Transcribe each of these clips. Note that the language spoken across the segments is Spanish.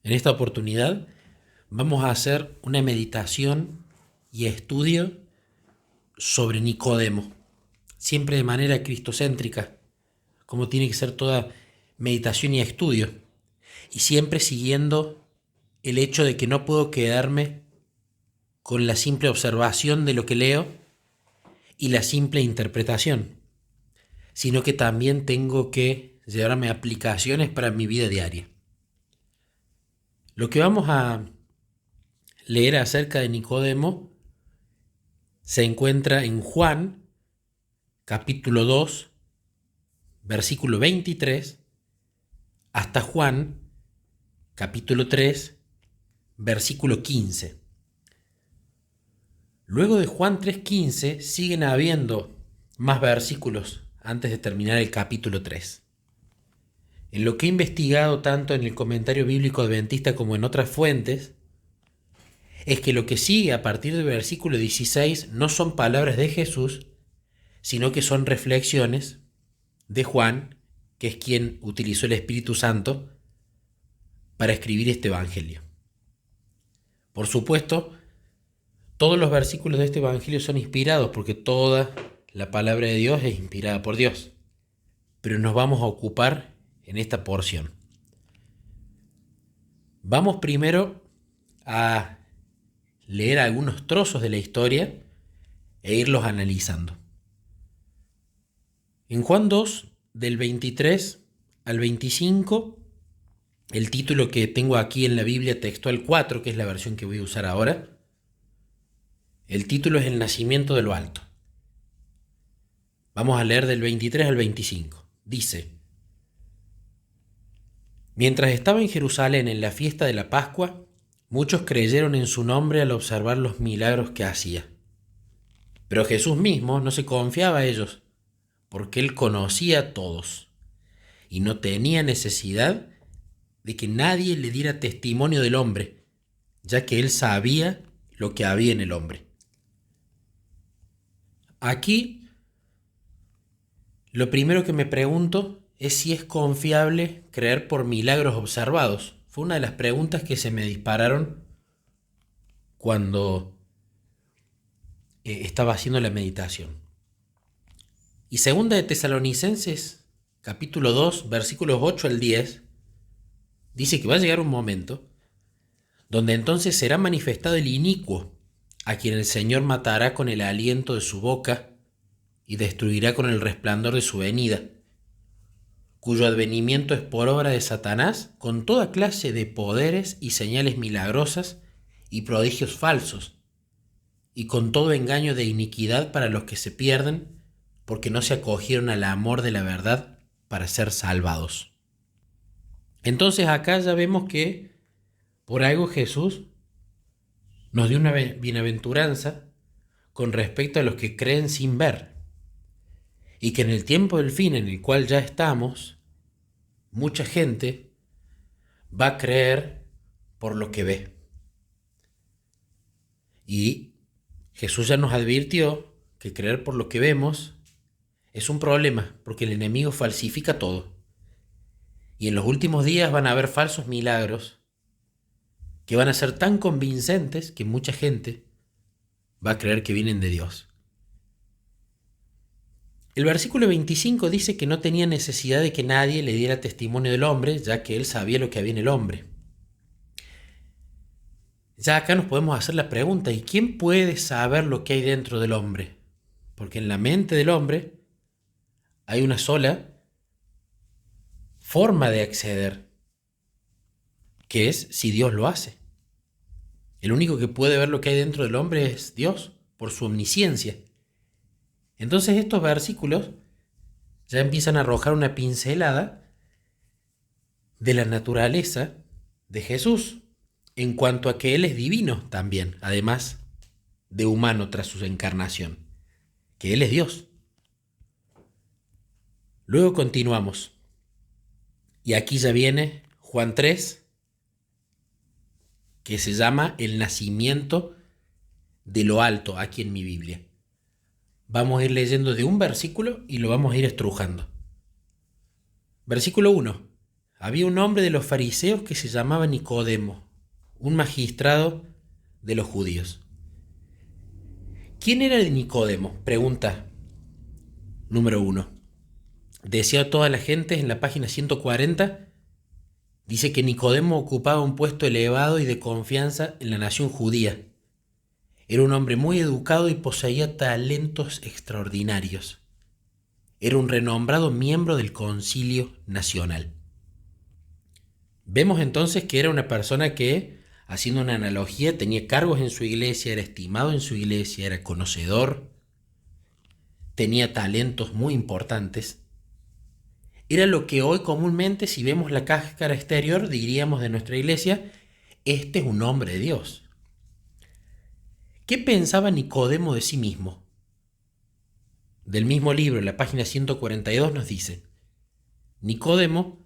En esta oportunidad vamos a hacer una meditación y estudio sobre Nicodemo, siempre de manera cristocéntrica, como tiene que ser toda meditación y estudio, y siempre siguiendo el hecho de que no puedo quedarme con la simple observación de lo que leo y la simple interpretación, sino que también tengo que llevarme aplicaciones para mi vida diaria. Lo que vamos a leer acerca de Nicodemo se encuentra en Juan, capítulo 2, versículo 23, hasta Juan, capítulo 3, versículo 15. Luego de Juan 3:15 siguen habiendo más versículos antes de terminar el capítulo 3. En lo que he investigado tanto en el comentario bíblico adventista como en otras fuentes, es que lo que sigue a partir del versículo 16 no son palabras de Jesús, sino que son reflexiones de Juan, que es quien utilizó el Espíritu Santo para escribir este evangelio. Por supuesto, todos los versículos de este evangelio son inspirados porque toda la palabra de Dios es inspirada por Dios. Pero nos vamos a ocupar en esta porción. Vamos primero a leer algunos trozos de la historia e irlos analizando. En Juan 2, del 23 al 25, el título que tengo aquí en la Biblia textual 4, que es la versión que voy a usar ahora, el título es El nacimiento de lo alto. Vamos a leer del 23 al 25. Dice: Mientras estaba en Jerusalén en la fiesta de la Pascua, muchos creyeron en su nombre al observar los milagros que hacía. Pero Jesús mismo no se confiaba a ellos, porque él conocía a todos y no tenía necesidad de que nadie le diera testimonio del hombre, ya que él sabía lo que había en el hombre. Aquí, lo primero que me pregunto es si es confiable creer por milagros observados. Fue una de las preguntas que se me dispararon cuando estaba haciendo la meditación. Y segunda de Tesalonicenses, capítulo 2, versículos 8 al 10, dice que va a llegar un momento donde entonces será manifestado el inicuo, a quien el Señor matará con el aliento de su boca y destruirá con el resplandor de su venida, cuyo advenimiento es por obra de Satanás, con toda clase de poderes y señales milagrosas y prodigios falsos, y con todo engaño de iniquidad para los que se pierden, porque no se acogieron al amor de la verdad para ser salvados. Entonces acá ya vemos que por algo Jesús nos dio una bienaventuranza con respecto a los que creen sin ver, y que en el tiempo del fin en el cual ya estamos, mucha gente va a creer por lo que ve. Y Jesús ya nos advirtió que creer por lo que vemos es un problema, porque el enemigo falsifica todo. Y en los últimos días van a haber falsos milagros que van a ser tan convincentes que mucha gente va a creer que vienen de Dios. El versículo 25 dice que no tenía necesidad de que nadie le diera testimonio del hombre, ya que él sabía lo que había en el hombre. Ya acá nos podemos hacer la pregunta: ¿y quién puede saber lo que hay dentro del hombre? Porque en la mente del hombre hay una sola forma de acceder, que es si Dios lo hace. El único que puede ver lo que hay dentro del hombre es Dios, por su omnisciencia. Entonces estos versículos ya empiezan a arrojar una pincelada de la naturaleza de Jesús, en cuanto a que Él es divino también, además de humano tras su encarnación, que Él es Dios. Luego continuamos, y aquí ya viene Juan 3, que se llama el nacimiento de lo alto aquí en mi Biblia. Vamos a ir leyendo de un versículo y lo vamos a ir estrujando. Versículo 1. había un hombre de los fariseos que se llamaba Nicodemo, un magistrado de los judíos. ¿Quién era Nicodemo? Pregunta número 1. Decía toda la gente en la página 140, dice que Nicodemo ocupaba un puesto elevado y de confianza en la nación judía. Era un hombre muy educado y poseía talentos extraordinarios. Era un renombrado miembro del Concilio Nacional. Vemos entonces que era una persona que, haciendo una analogía, tenía cargos en su iglesia, era estimado en su iglesia, era conocedor, tenía talentos muy importantes. Era lo que hoy comúnmente, si vemos la cáscara exterior, diríamos de nuestra iglesia, este es un hombre de Dios. ¿Qué pensaba Nicodemo de sí mismo? Del mismo libro, en la página 142, nos dice: Nicodemo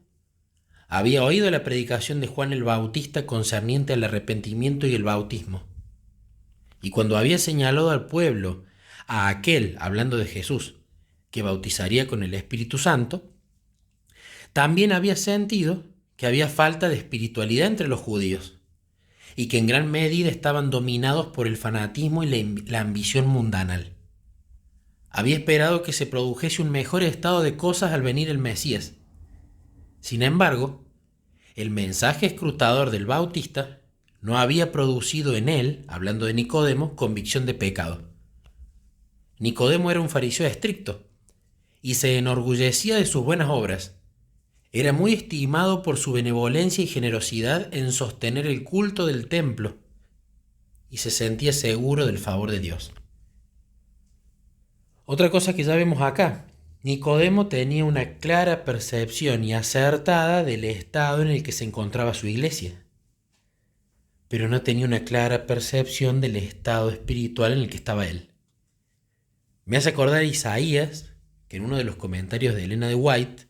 había oído la predicación de Juan el Bautista concerniente al arrepentimiento y el bautismo. Y cuando había señalado al pueblo a aquel, hablando de Jesús, que bautizaría con el Espíritu Santo, también había sentido que había falta de espiritualidad entre los judíos y que en gran medida estaban dominados por el fanatismo y la ambición mundanal. Había esperado que se produjese un mejor estado de cosas al venir el Mesías. Sin embargo, el mensaje escrutador del Bautista no había producido en él, hablando de Nicodemo, convicción de pecado. Nicodemo era un fariseo estricto y se enorgullecía de sus buenas obras. Era muy estimado por su benevolencia y generosidad en sostener el culto del templo y se sentía seguro del favor de Dios. Otra cosa que ya vemos acá: Nicodemo tenía una clara percepción y acertada del estado en el que se encontraba su iglesia, pero no tenía una clara percepción del estado espiritual en el que estaba él. Me hace acordar a Isaías, que en uno de los comentarios de Elena de White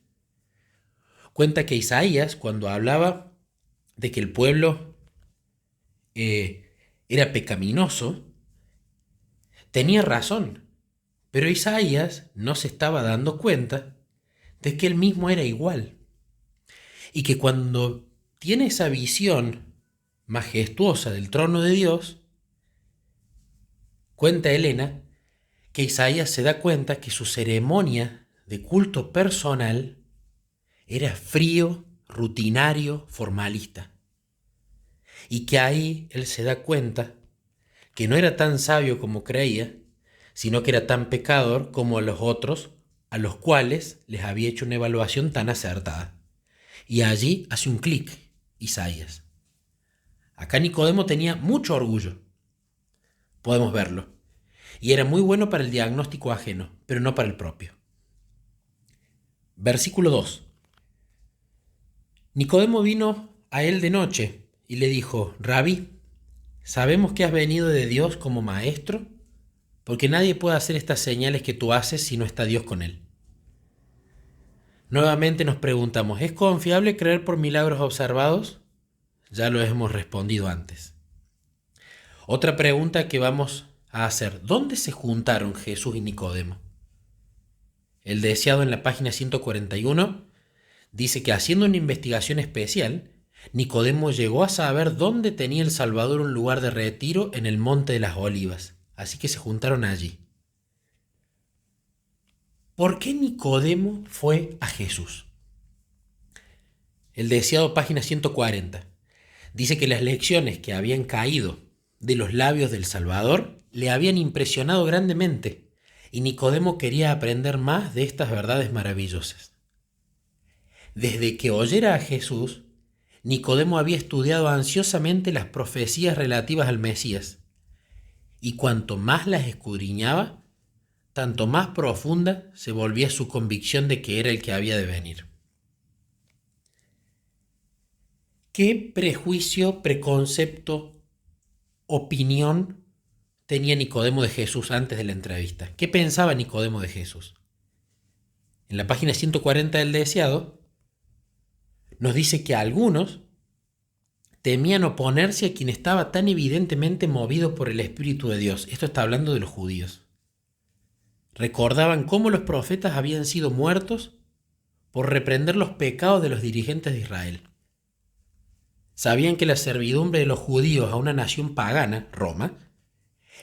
cuenta que Isaías, cuando hablaba de que el pueblo era pecaminoso, tenía razón, pero Isaías no se estaba dando cuenta de que él mismo era igual, y que cuando tiene esa visión majestuosa del trono de Dios, cuenta Elena que Isaías se da cuenta que su ceremonia de culto personal era frío, rutinario, formalista, y que ahí él se da cuenta que no era tan sabio como creía, sino que era tan pecador como los otros a los cuales les había hecho una evaluación tan acertada. Y allí hace un clic Isaías. Acá Nicodemo tenía mucho orgullo, podemos verlo, y era muy bueno para el diagnóstico ajeno, pero no para el propio. Versículo 2. Nicodemo vino a él de noche y le dijo: Rabí, sabemos que has venido de Dios como maestro, porque nadie puede hacer estas señales que tú haces si no está Dios con él. Nuevamente nos preguntamos: ¿es confiable creer por milagros observados? Ya lo hemos respondido antes. Otra pregunta que vamos a hacer: ¿dónde se juntaron Jesús y Nicodemo? El deseado en la página 141 dice que haciendo una investigación especial, Nicodemo llegó a saber dónde tenía el Salvador un lugar de retiro en el Monte de las Olivas, así que se juntaron allí. ¿Por qué Nicodemo fue a Jesús? El deseado, página 140, dice que las lecciones que habían caído de los labios del Salvador le habían impresionado grandemente, y Nicodemo quería aprender más de estas verdades maravillosas. Desde que oyera a Jesús, Nicodemo había estudiado ansiosamente las profecías relativas al Mesías, y cuanto más las escudriñaba, tanto más profunda se volvía su convicción de que era el que había de venir. ¿Qué prejuicio, preconcepto, opinión tenía Nicodemo de Jesús antes de la entrevista? ¿Qué pensaba Nicodemo de Jesús? En la página 140 del deseado nos dice que algunos temían oponerse a quien estaba tan evidentemente movido por el Espíritu de Dios. Esto está hablando de los judíos. Recordaban cómo los profetas habían sido muertos por reprender los pecados de los dirigentes de Israel. Sabían que la servidumbre de los judíos a una nación pagana, Roma,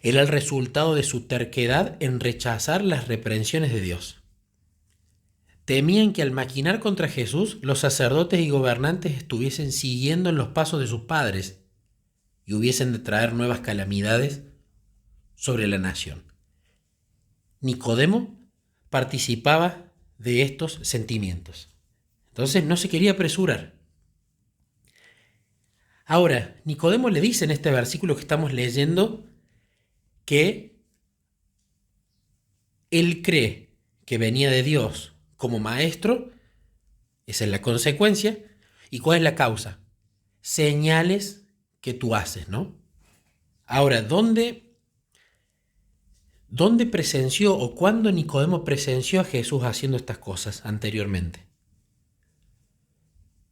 era el resultado de su terquedad en rechazar las reprensiones de Dios. Temían que al maquinar contra Jesús, los sacerdotes y gobernantes estuviesen siguiendo en los pasos de sus padres y hubiesen de traer nuevas calamidades sobre la nación. Nicodemo participaba de estos sentimientos. Entonces no se quería apresurar. Ahora, Nicodemo le dice en este versículo que estamos leyendo que él cree que venía de Dios como maestro, esa es la consecuencia. ¿Y cuál es la causa? Señales que tú haces, ¿no? Ahora, ¿dónde presenció o cuándo Nicodemo presenció a Jesús haciendo estas cosas anteriormente?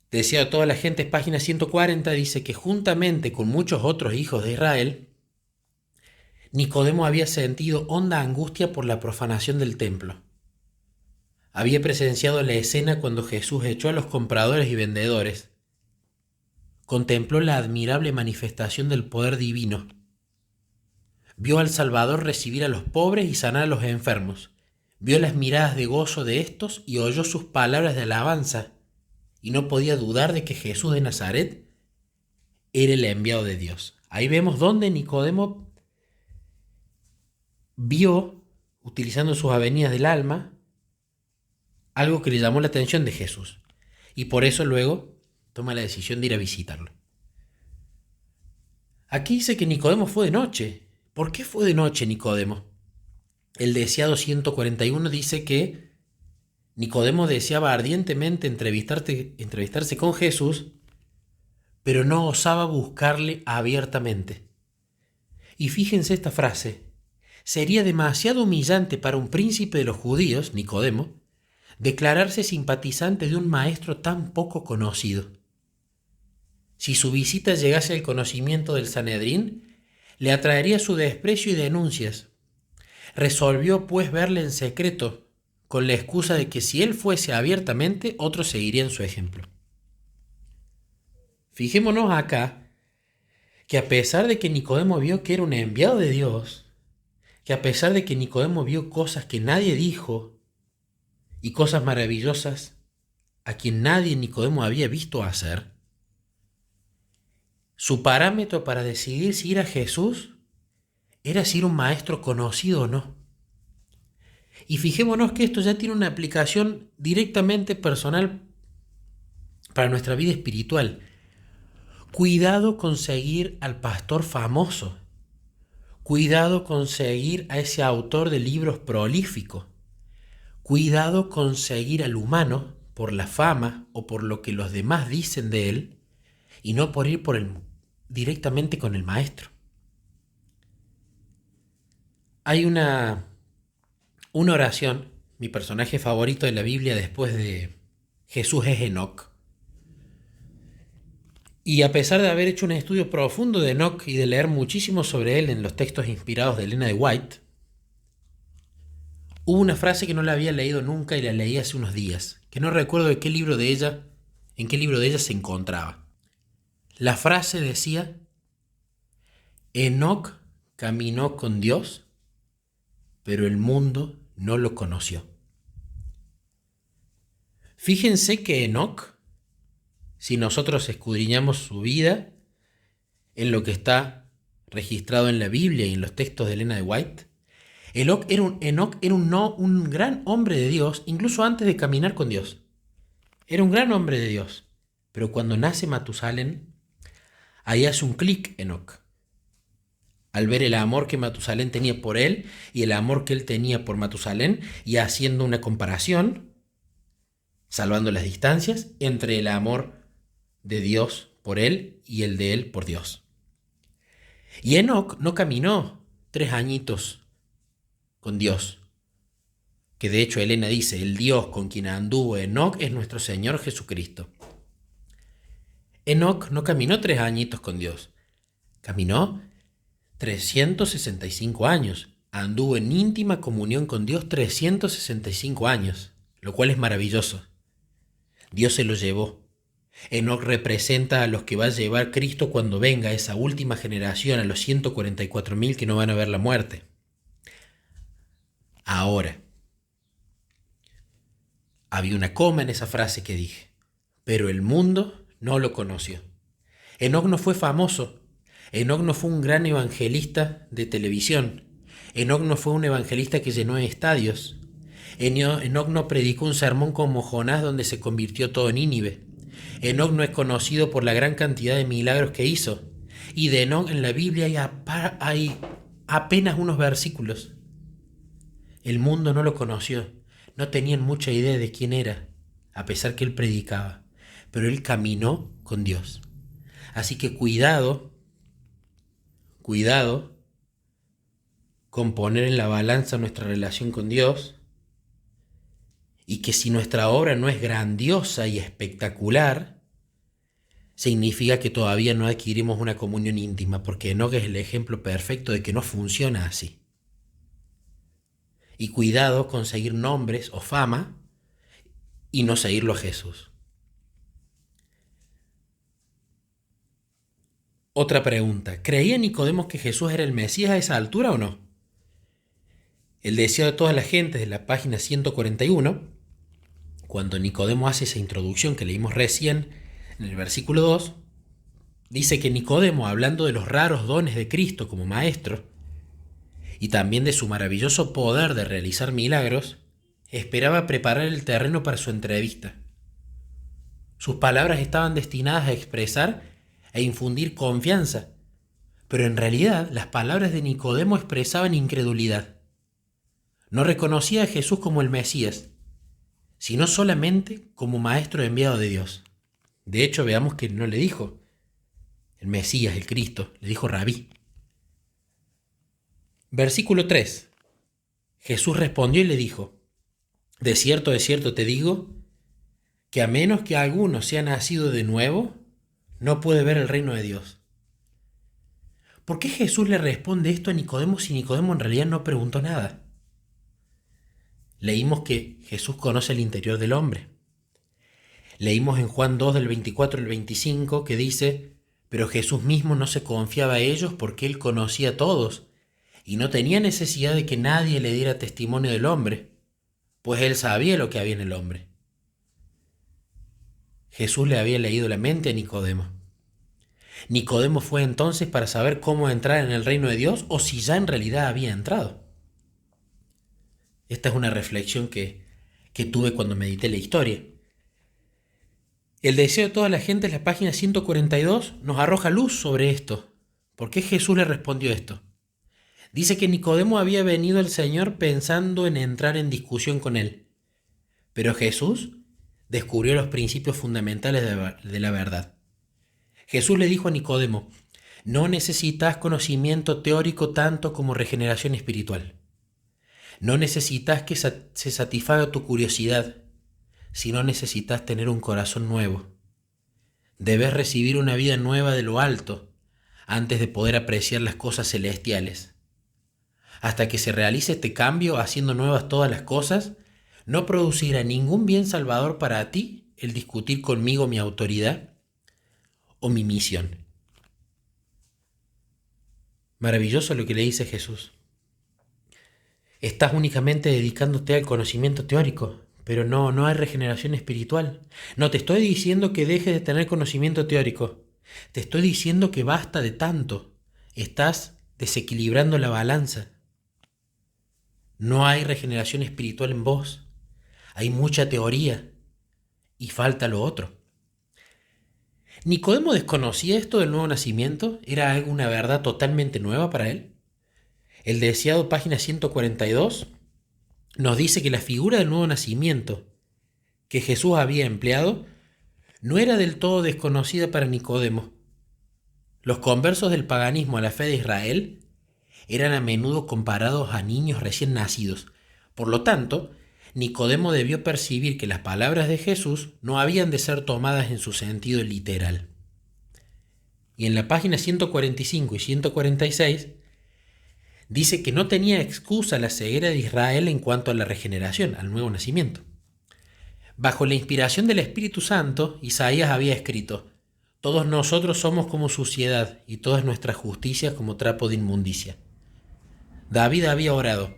Decía toda la gente, página 140, dice que juntamente con muchos otros hijos de Israel, Nicodemo había sentido honda angustia por la profanación del templo. Había presenciado la escena cuando Jesús echó a los compradores y vendedores. Contempló la admirable manifestación del poder divino. Vio al Salvador recibir a los pobres y sanar a los enfermos. Vio las miradas de gozo de estos y oyó sus palabras de alabanza. Y no podía dudar de que Jesús de Nazaret era el enviado de Dios. Ahí vemos donde Nicodemo vio, utilizando sus avenidas del alma, algo que le llamó la atención de Jesús. Y por eso luego toma la decisión de ir a visitarlo. Aquí dice que Nicodemo fue de noche. ¿Por qué fue de noche Nicodemo? El deseado 141 dice que Nicodemo deseaba ardientemente entrevistarse con Jesús, pero no osaba buscarle abiertamente. Y fíjense esta frase: sería demasiado humillante para un príncipe de los judíos, Nicodemo, declararse simpatizante de un maestro tan poco conocido. Si su visita llegase al conocimiento del Sanedrín, le atraería su desprecio y denuncias. Resolvió pues verle en secreto, con la excusa de que si él fuese abiertamente, otros seguirían su ejemplo. Fijémonos acá que a pesar de que Nicodemo vio que era un enviado de Dios, que a pesar de que Nicodemo vio cosas que nadie dijo y cosas maravillosas a quien nadie Nicodemo había visto hacer, su parámetro para decidir si ir a Jesús era si era un maestro conocido o no. Y fijémonos que esto ya tiene una aplicación directamente personal para nuestra vida espiritual. Cuidado con seguir al pastor famoso. Cuidado con seguir a ese autor de libros prolífico. Cuidado con seguir al humano por la fama o por lo que los demás dicen de él y no por ir directamente con el maestro. Hay una oración, mi personaje favorito de la Biblia después de Jesús es Enoc. Y a pesar de haber hecho un estudio profundo de Enoc y de leer muchísimo sobre él en los textos inspirados de Elena de White, hubo una frase que no la había leído nunca y la leí hace unos días, que no recuerdo en qué libro de ella se encontraba. La frase decía: Enoc caminó con Dios, pero el mundo no lo conoció. Fíjense que Enoc, si nosotros escudriñamos su vida en lo que está registrado en la Biblia y en los textos de Elena de White, Enoc era un gran hombre de Dios, incluso antes de caminar con Dios. Era un gran hombre de Dios, pero cuando nace Matusalén, ahí hace un clic Enoc. Al ver el amor que Matusalén tenía por él y el amor que él tenía por Matusalén, y haciendo una comparación, salvando las distancias, entre el amor de Dios por él y el de él por Dios. Y Enoc no caminó 3 añitos con Dios, que de hecho Elena dice, el Dios con quien anduvo Enoc es nuestro Señor Jesucristo. Enoc no caminó 3 añitos con Dios, caminó 365 años, anduvo en íntima comunión con Dios 365 años, lo cual es maravilloso. Dios se lo llevó. Enoc representa a los que va a llevar Cristo cuando venga esa última generación, a los 144.000 que no van a ver la muerte. Ahora, había una coma en esa frase que dije, pero el mundo no lo conoció. Enoc no fue famoso. Enoc no fue un gran evangelista de televisión. Enoc no fue un evangelista que llenó estadios. Enoc no predicó un sermón como Jonás donde se convirtió todo en Nínive. Enoc no es conocido por la gran cantidad de milagros que hizo. Y de Enoc en la Biblia hay apenas unos versículos. El mundo no lo conoció. No tenían mucha idea de quién era, a pesar que él predicaba. Pero él caminó con Dios. Así que cuidado con poner en la balanza nuestra relación con Dios, y que si nuestra obra no es grandiosa y espectacular, significa que todavía no adquirimos una comunión íntima, porque Enoc es el ejemplo perfecto de que no funciona así. Y cuidado con seguir nombres o fama y no seguirlo a Jesús. Otra pregunta, ¿creía Nicodemo que Jesús era el Mesías a esa altura o no? El deseo de todas las gentes de la página 141, cuando Nicodemo hace esa introducción que leímos recién en el versículo 2, dice que Nicodemo, hablando de los raros dones de Cristo como maestro, y también de su maravilloso poder de realizar milagros, esperaba preparar el terreno para su entrevista. Sus palabras estaban destinadas a expresar e infundir confianza, pero en realidad las palabras de Nicodemo expresaban incredulidad. No reconocía a Jesús como el Mesías, sino solamente como maestro enviado de Dios. De hecho, veamos que no le dijo el Mesías, el Cristo, le dijo Rabí. Versículo 3. Jesús respondió y le dijo, de cierto te digo, que a menos que alguno sea nacido de nuevo, no puede ver el reino de Dios. ¿Por qué Jesús le responde esto a Nicodemo si Nicodemo en realidad no preguntó nada? Leímos que Jesús conoce el interior del hombre. Leímos en Juan 2 del 24 al 25 que dice, pero Jesús mismo no se confiaba a ellos porque él conocía a todos y no tenía necesidad de que nadie le diera testimonio del hombre, pues él sabía lo que había en el hombre. Jesús le había leído la mente a Nicodemo. Nicodemo fue entonces para saber cómo entrar en el reino de Dios o si ya en realidad había entrado. Esta es una reflexión que tuve cuando medité la historia. El deseo de toda la gente, en la página 142, nos arroja luz sobre esto. ¿Por qué Jesús le respondió esto? Dice que Nicodemo había venido al Señor pensando en entrar en discusión con él, pero Jesús descubrió los principios fundamentales de la verdad. Jesús le dijo a Nicodemo, no necesitas conocimiento teórico tanto como regeneración espiritual. No necesitas que se satisfaga tu curiosidad, sino necesitas tener un corazón nuevo. Debes recibir una vida nueva de lo alto antes de poder apreciar las cosas celestiales. Hasta que se realice este cambio haciendo nuevas todas las cosas, no producirá ningún bien salvador para ti el discutir conmigo mi autoridad o mi misión. Maravilloso lo que le dice Jesús. Estás únicamente dedicándote al conocimiento teórico, pero no hay regeneración espiritual. No te estoy diciendo que dejes de tener conocimiento teórico. Te estoy diciendo que basta de tanto. Estás desequilibrando la balanza. No hay regeneración espiritual en vos. Hay mucha teoría y falta lo otro. ¿Nicodemo desconocía esto del nuevo nacimiento? ¿Era una verdad totalmente nueva para él? El deseado, página 142, nos dice que la figura del nuevo nacimiento que Jesús había empleado no era del todo desconocida para Nicodemo. Los conversos del paganismo a la fe de Israel eran a menudo comparados a niños recién nacidos. Por lo tanto, Nicodemo debió percibir que las palabras de Jesús no habían de ser tomadas en su sentido literal. Y en la página 145 y 146 dice que no tenía excusa la ceguera de Israel en cuanto a la regeneración, al nuevo nacimiento. Bajo la inspiración del Espíritu Santo, Isaías había escrito: todos nosotros somos como suciedad y todas nuestras justicias como trapo de inmundicia. David había orado: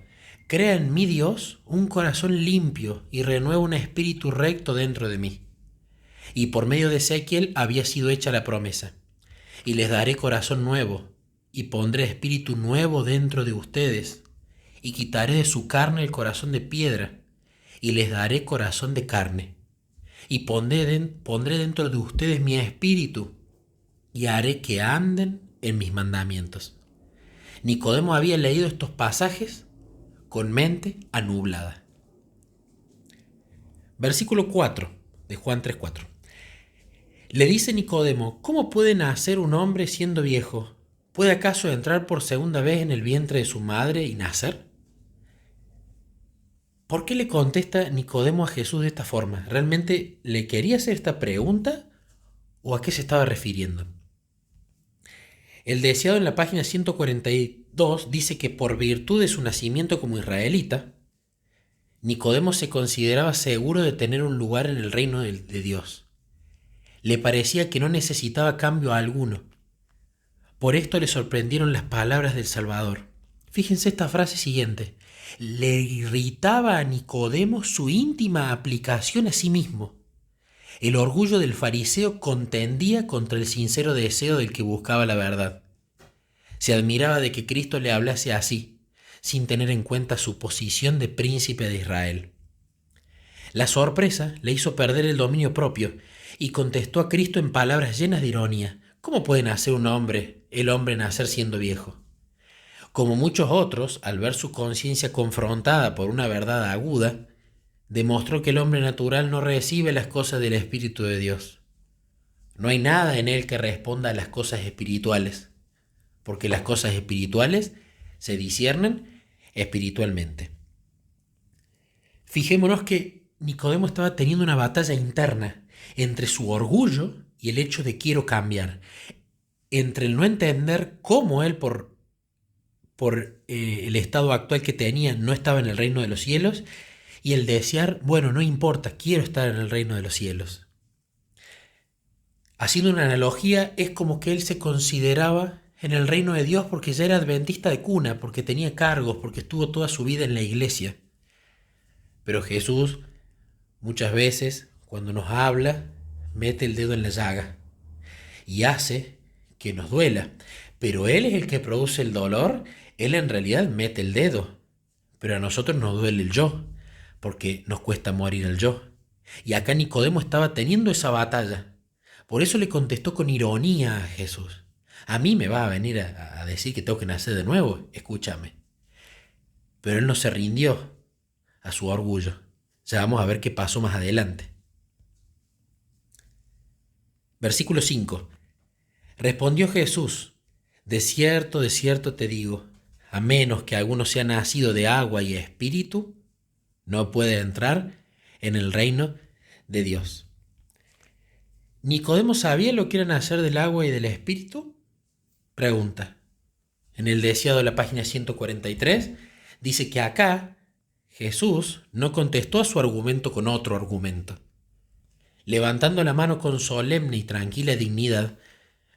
crea en mí, Dios, un corazón limpio y renueva un espíritu recto dentro de mí. Y por medio de Ezequiel había sido hecha la promesa: y les daré corazón nuevo, y pondré espíritu nuevo dentro de ustedes, y quitaré de su carne el corazón de piedra, y les daré corazón de carne, y pondré dentro de ustedes mi espíritu, y haré que anden en mis mandamientos. Nicodemo había leído estos pasajes con mente anublada. Versículo 4 de Juan 3:4. Le dice Nicodemo: ¿cómo puede nacer un hombre siendo viejo? ¿Puede acaso entrar por segunda vez en el vientre de su madre y nacer? ¿Por qué le contesta Nicodemo a Jesús de esta forma? ¿Realmente le quería hacer esta pregunta o a qué se estaba refiriendo? El deseado en la página 142 dice que por virtud de su nacimiento como israelita, Nicodemo se consideraba seguro de tener un lugar en el reino de Dios. Le parecía que no necesitaba cambio alguno. Por esto le sorprendieron las palabras del Salvador. Fíjense esta frase siguiente: le irritaba a Nicodemo su íntima aplicación a sí mismo. El orgullo del fariseo contendía contra el sincero deseo del que buscaba la verdad. Se admiraba de que Cristo le hablase así, sin tener en cuenta su posición de príncipe de Israel. La sorpresa le hizo perder el dominio propio y contestó a Cristo en palabras llenas de ironía: ¿cómo puede nacer el hombre nacer siendo viejo? Como muchos otros, al ver su conciencia confrontada por una verdad aguda, demostró que el hombre natural no recibe las cosas del Espíritu de Dios. No hay nada en él que responda a las cosas espirituales, porque las cosas espirituales se disciernen espiritualmente. Fijémonos que Nicodemo estaba teniendo una batalla interna entre su orgullo y el hecho de quiero cambiar, entre el no entender cómo él por el estado actual que tenía no estaba en el reino de los cielos, y el desear, bueno, no importa, quiero estar en el reino de los cielos. Haciendo una analogía, es como que él se consideraba en el reino de Dios porque ya era adventista de cuna, porque tenía cargos, porque estuvo toda su vida en la iglesia. Pero Jesús, muchas veces, cuando nos habla, mete el dedo en la llaga y hace que nos duela. Pero Él es el que produce el dolor. Él en realidad mete el dedo, pero a nosotros nos duele el yo, porque nos cuesta morir el yo. Y acá Nicodemo estaba teniendo esa batalla. Por eso le contestó con ironía a Jesús: a mí me va a venir a decir que tengo que nacer de nuevo, escúchame. Pero él no se rindió a su orgullo. Ya vamos a ver qué pasó más adelante. Versículo 5. Respondió Jesús: de cierto te digo, a menos que alguno sea nacido de agua y espíritu, no puede entrar en el reino de Dios. ¿Nicodemo sabía lo que era nacer del agua y del espíritu? Pregunta. En el deseado de la página 143 dice que acá Jesús no contestó a su argumento con otro argumento. Levantando la mano con solemne y tranquila dignidad,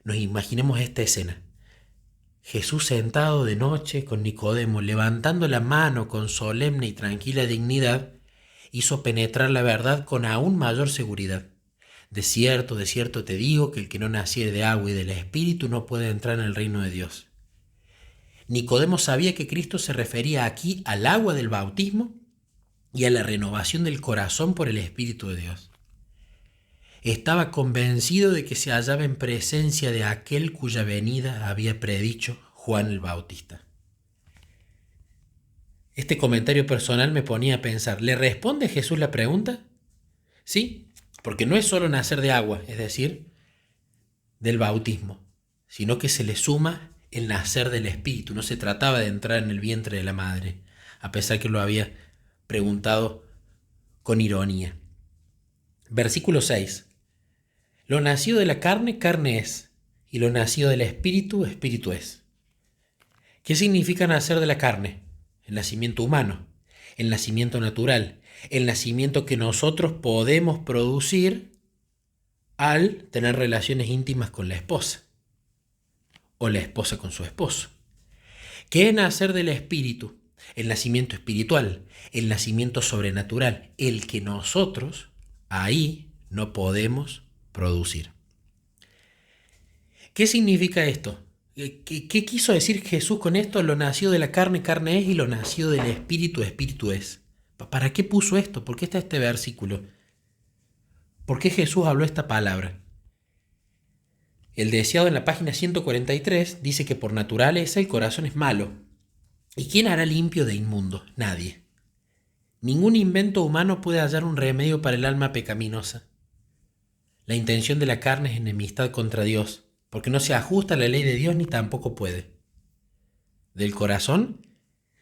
nos imaginemos esta escena. Jesús sentado de noche con Nicodemo, levantando la mano con solemne y tranquila dignidad, hizo penetrar la verdad con aún mayor seguridad. De cierto te digo que el que no naciere de agua y del Espíritu no puede entrar en el reino de Dios. Nicodemo sabía que Cristo se refería aquí al agua del bautismo y a la renovación del corazón por el Espíritu de Dios. Estaba convencido de que se hallaba en presencia de aquel cuya venida había predicho Juan el Bautista. Este comentario personal me ponía a pensar: ¿le responde Jesús la pregunta? Sí, porque no es solo nacer de agua, es decir, del bautismo, sino que se le suma el nacer del Espíritu. No se trataba de entrar en el vientre de la madre, a pesar que lo había preguntado con ironía. Versículo 6. Lo nacido de la carne, carne es, y lo nacido del Espíritu, Espíritu es. ¿Qué significa nacer de la carne? El nacimiento humano, el nacimiento natural, el nacimiento que nosotros podemos producir al tener relaciones íntimas con la esposa o la esposa con su esposo. ¿Qué es nacer del espíritu? El nacimiento espiritual, el nacimiento sobrenatural, el que nosotros ahí no podemos producir. ¿Qué significa esto? ¿Qué quiso decir Jesús con esto? Lo nacido de la carne, carne es, y lo nacido del espíritu, espíritu es. ¿Para qué puso esto? ¿Por qué está este versículo? ¿Por qué Jesús habló esta palabra? El deseado en la página 143 dice que por naturaleza el corazón es malo. ¿Y quién hará limpio de inmundo? Nadie. Ningún invento humano puede hallar un remedio para el alma pecaminosa. La intención de la carne es enemistad contra Dios, porque no se ajusta a la ley de Dios ni tampoco puede. Del corazón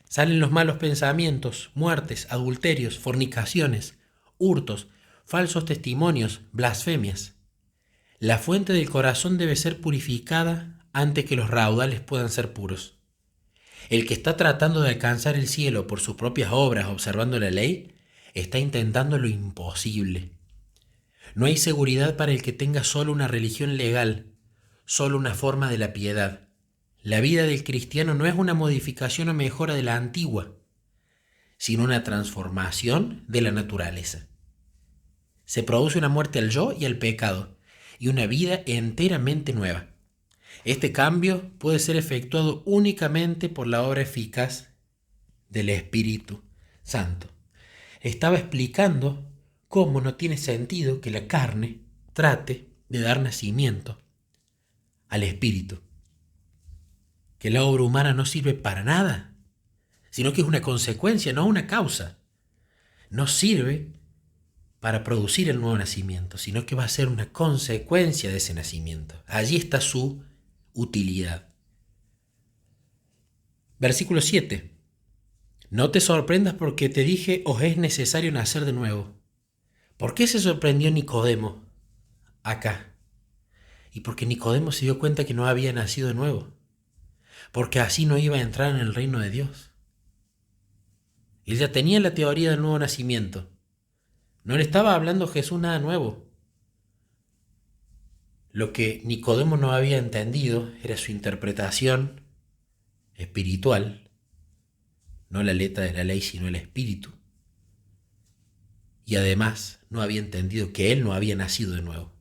salen los malos pensamientos, muertes, adulterios, fornicaciones, hurtos, falsos testimonios, blasfemias. La fuente del corazón debe ser purificada antes que los raudales puedan ser puros. El que está tratando de alcanzar el cielo por sus propias obras observando la ley, está intentando lo imposible. No hay seguridad para el que tenga solo una religión legal, solo una forma de la piedad. La vida del cristiano no es una modificación o mejora de la antigua, sino una transformación de la naturaleza. Se produce una muerte al yo y al pecado, y una vida enteramente nueva. Este cambio puede ser efectuado únicamente por la obra eficaz del Espíritu Santo. Estaba explicando cómo no tiene sentido que la carne trate de dar nacimiento al Espíritu. Que la obra humana no sirve para nada, sino que es una consecuencia, no una causa. No sirve para producir el nuevo nacimiento, sino que va a ser una consecuencia de ese nacimiento. Allí está su utilidad. Versículo 7. No te sorprendas porque te dije, os es necesario nacer de nuevo. ¿Por qué se sorprendió Nicodemo acá? Y porque Nicodemo se dio cuenta que no había nacido de nuevo, porque así no iba a entrar en el reino de Dios. Él ya tenía la teoría del nuevo nacimiento. No le estaba hablando Jesús nada nuevo. Lo que Nicodemo no había entendido era su interpretación espiritual, no la letra de la ley, sino el espíritu. Y además no había entendido que él no había nacido de nuevo.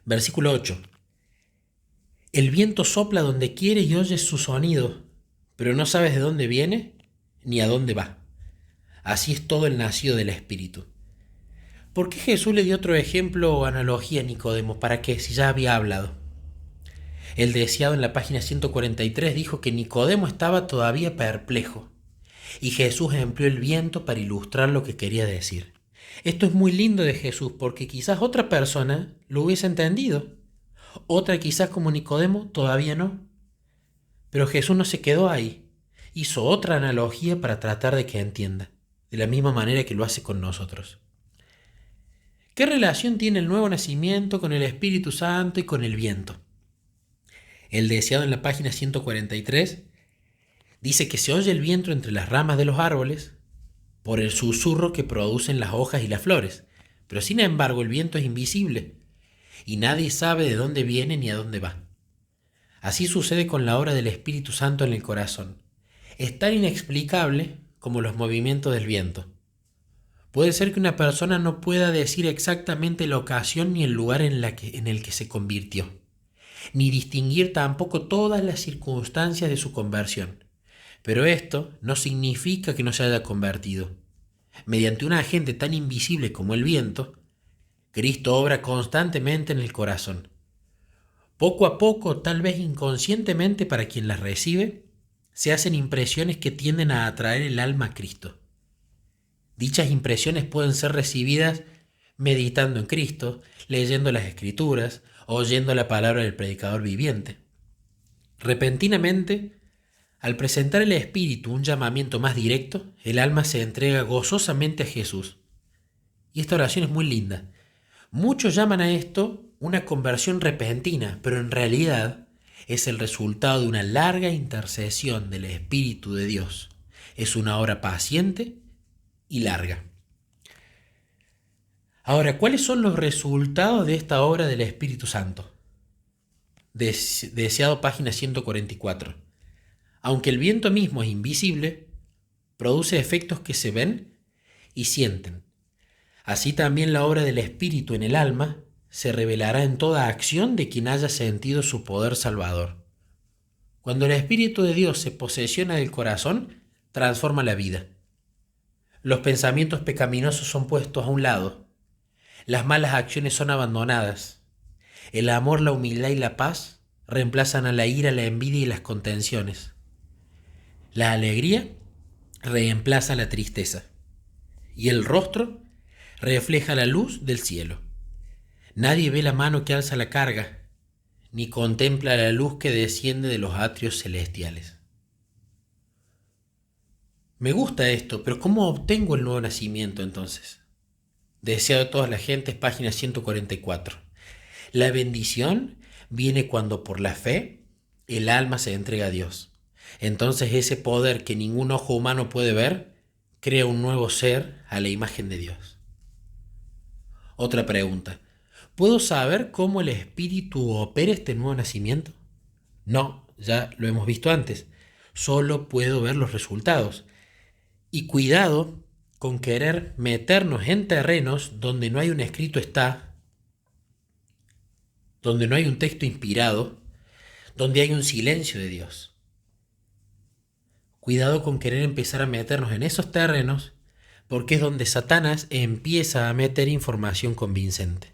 Versículo 8. El viento sopla donde quiere y oyes su sonido, pero no sabes de dónde viene ni a dónde va. Así es todo el nacido del Espíritu. ¿Por qué Jesús le dio otro ejemplo o analogía a Nicodemo? ¿Para qué? Si ya había hablado. El deseado en la página 143 dijo que Nicodemo estaba todavía perplejo, y Jesús empleó el viento para ilustrar lo que quería decir. Esto es muy lindo de Jesús, porque quizás otra persona lo hubiese entendido, otra quizás como Nicodemo todavía no. Pero Jesús no se quedó ahí, hizo otra analogía para tratar de que entienda, de la misma manera que lo hace con nosotros. ¿Qué relación tiene el nuevo nacimiento con el Espíritu Santo y con el viento? El deseado en la página 143 dice que se oye el viento entre las ramas de los árboles por el susurro que producen las hojas y las flores, pero sin embargo el viento es invisible y nadie sabe de dónde viene ni a dónde va. Así sucede con la obra del Espíritu Santo en el corazón. Es tan inexplicable como los movimientos del viento. Puede ser que una persona no pueda decir exactamente la ocasión ni el lugar en el que se convirtió, ni distinguir tampoco todas las circunstancias de su conversión. Pero esto no significa que no se haya convertido. Mediante un agente tan invisible como el viento, Cristo obra constantemente en el corazón. Poco a poco, tal vez inconscientemente para quien las recibe, se hacen impresiones que tienden a atraer el alma a Cristo. Dichas impresiones pueden ser recibidas meditando en Cristo, leyendo las Escrituras, oyendo la palabra del predicador viviente. Repentinamente, al presentar el Espíritu un llamamiento más directo, el alma se entrega gozosamente a Jesús. Y esta oración es muy linda. Muchos llaman a esto una conversión repentina, pero en realidad es el resultado de una larga intercesión del Espíritu de Dios. Es una obra paciente y larga. Ahora, ¿cuáles son los resultados de esta obra del Espíritu Santo? Deseado página 144. Aunque el viento mismo es invisible, produce efectos que se ven y sienten. Así también la obra del Espíritu en el alma se revelará en toda acción de quien haya sentido su poder salvador. Cuando el Espíritu de Dios se posesiona del corazón, transforma la vida. Los pensamientos pecaminosos son puestos a un lado. Las malas acciones son abandonadas. El amor, la humildad y la paz reemplazan a la ira, la envidia y las contenciones. La alegría reemplaza la tristeza. Y el rostro refleja la luz del cielo. Nadie ve la mano que alza la carga, ni contempla la luz que desciende de los atrios celestiales. Me gusta esto, pero ¿cómo obtengo el nuevo nacimiento entonces? Deseado de todas las gentes, página 144. La bendición viene cuando por la fe el alma se entrega a Dios. Entonces ese poder que ningún ojo humano puede ver, crea un nuevo ser a la imagen de Dios. Otra pregunta. ¿Puedo saber cómo el Espíritu opera este nuevo nacimiento? No, ya lo hemos visto antes. Solo puedo ver los resultados. Y cuidado con querer meternos en terrenos donde no hay un escrito está, donde no hay un texto inspirado, donde hay un silencio de Dios. Cuidado con querer empezar a meternos en esos terrenos, porque es donde Satanás empieza a meter información convincente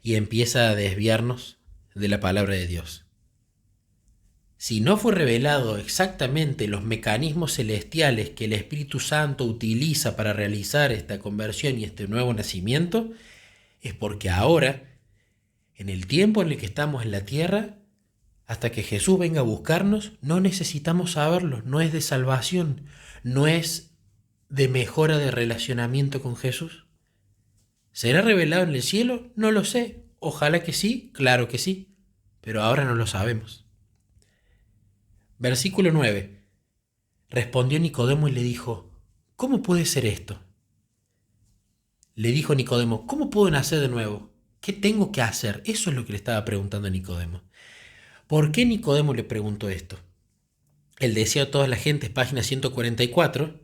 y empieza a desviarnos de la palabra de Dios. Si no fue revelado exactamente los mecanismos celestiales que el Espíritu Santo utiliza para realizar esta conversión y este nuevo nacimiento, es porque ahora, en el tiempo en el que estamos en la tierra, hasta que Jesús venga a buscarnos, no necesitamos saberlo, no es de salvación, no es de mejora de relacionamiento con Jesús. ¿Será revelado en el cielo? No lo sé. Ojalá que sí, claro que sí, pero ahora no lo sabemos. Versículo 9. Respondió Nicodemo y le dijo, ¿cómo puede ser esto? Le dijo Nicodemo, ¿cómo puedo nacer de nuevo? ¿Qué tengo que hacer? Eso es lo que le estaba preguntando a Nicodemo. ¿Por qué Nicodemo le preguntó esto? El deseo de todas las gentes, página 144,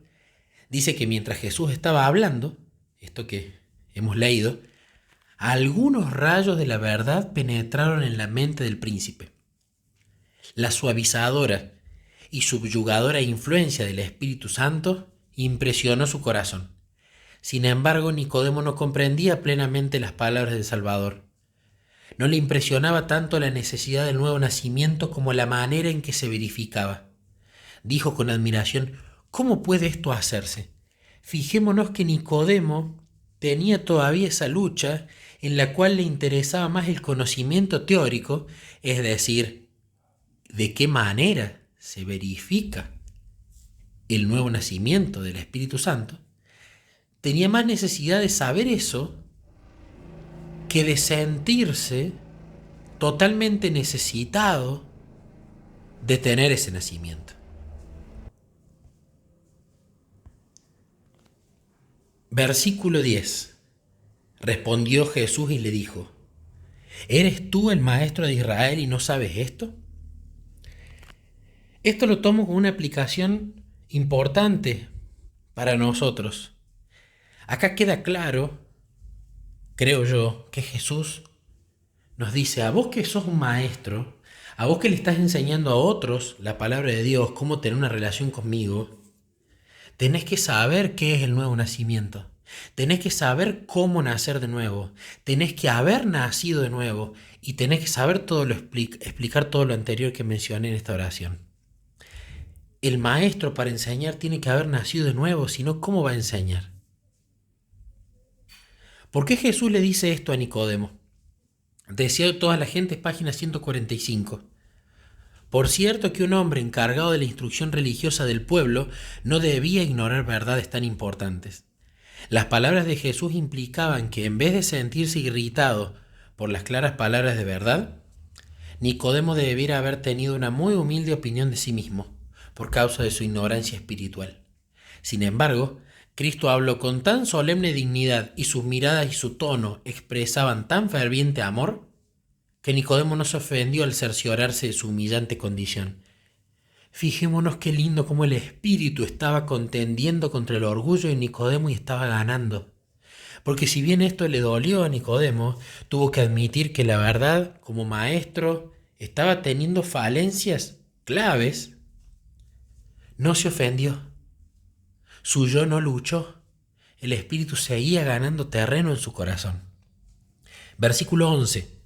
dice que mientras Jesús estaba hablando, esto que hemos leído, algunos rayos de la verdad penetraron en la mente del príncipe. La suavizadora y subyugadora influencia del Espíritu Santo impresionó su corazón. Sin embargo, Nicodemo no comprendía plenamente las palabras del Salvador. No le impresionaba tanto la necesidad del nuevo nacimiento como la manera en que se verificaba. Dijo con admiración, ¿cómo puede esto hacerse? Fijémonos que Nicodemo tenía todavía esa lucha en la cual le interesaba más el conocimiento teórico, es decir, de qué manera se verifica el nuevo nacimiento del Espíritu Santo. Tenía más necesidad de saber eso que de sentirse totalmente necesitado de tener ese nacimiento. Versículo 10. Respondió Jesús y le dijo, ¿eres tú el maestro de Israel y no sabes esto? Esto lo tomo como una aplicación importante para nosotros. Acá queda claro, creo yo, que Jesús nos dice, a vos que sos un maestro, a vos que le estás enseñando a otros la palabra de Dios, cómo tener una relación conmigo, tenés que saber qué es el nuevo nacimiento. Tenés que saber cómo nacer de nuevo. Tenés que haber nacido de nuevo. Y tenés que saber explicar todo lo anterior que mencioné en esta oración. El maestro para enseñar tiene que haber nacido de nuevo, si no, ¿cómo va a enseñar? ¿Por qué Jesús le dice esto a Nicodemo? Deseado de todas las gentes, página 145. Por cierto que un hombre encargado de la instrucción religiosa del pueblo no debía ignorar verdades tan importantes. Las palabras de Jesús implicaban que en vez de sentirse irritado por las claras palabras de verdad, Nicodemo debiera haber tenido una muy humilde opinión de sí mismo, por causa de su ignorancia espiritual. Sin embargo, Cristo habló con tan solemne dignidad y sus miradas y su tono expresaban tan ferviente amor que Nicodemo no se ofendió al cerciorarse de su humillante condición. Fijémonos qué lindo cómo el espíritu estaba contendiendo contra el orgullo de Nicodemo y estaba ganando. Porque si bien esto le dolió a Nicodemo, tuvo que admitir que la verdad, como maestro, estaba teniendo falencias claves. No se ofendió. Su yo no luchó. El espíritu seguía ganando terreno en su corazón. Versículo 11.